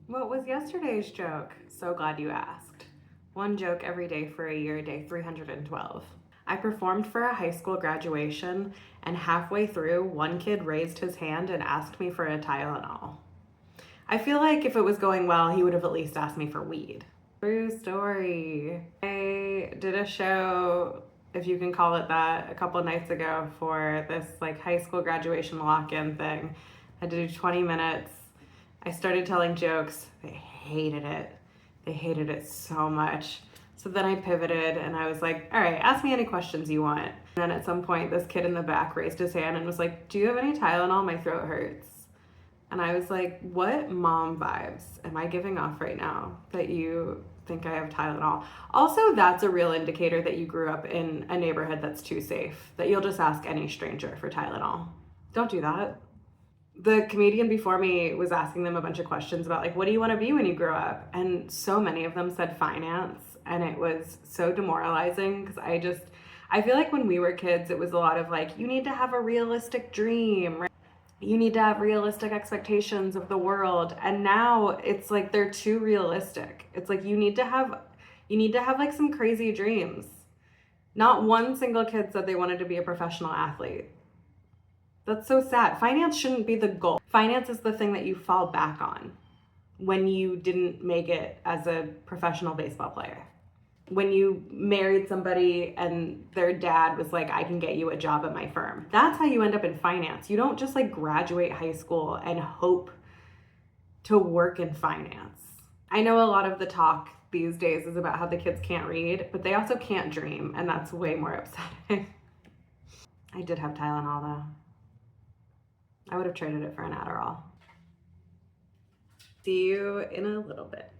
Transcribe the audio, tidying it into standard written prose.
What was yesterday's joke? So glad you asked. One joke every day for a year, day 312. I performed for a high school graduation, and halfway through, one kid raised his hand and asked me for a Tylenol. I feel like if it was going well, he would have at least asked me for weed. True story. I did a show, if you can call it that, a couple nights ago for this like high school graduation lock-in thing. I had to do 20 minutes. I started telling jokes. They hated it. They hated it so much. So then I pivoted and I was like, all right, ask me any questions you want. And then at some point, this kid in the back raised his hand and was like, do you have any Tylenol? My throat hurts. And I was like, what mom vibes am I giving off right now that you think I have Tylenol? Also, that's a real indicator that you grew up in a neighborhood that's too safe, that you'll just ask any stranger for Tylenol. Don't do that. The comedian before me was asking them a bunch of questions about like, what do you want to be when you grow up? And so many of them said finance. And it was so demoralizing because I feel like when we were kids, it was a lot of like, you need to have a realistic dream, right? You need to have realistic expectations of the world. And now it's like they're too realistic. It's like you need to have like some crazy dreams. Not one single kid said they wanted to be a professional athlete. That's so sad. Finance shouldn't be the goal. Finance is the thing that you fall back on when you didn't make it as a professional baseball player. When you married somebody and their dad was like, I can get you a job at my firm. That's how you end up in finance. You don't just like graduate high school and hope to work in finance. I know a lot of the talk these days is about how the kids can't read, but they also can't dream, and that's way more upsetting. I did have Tylenol though. I would have traded it for an Adderall. See you in a little bit.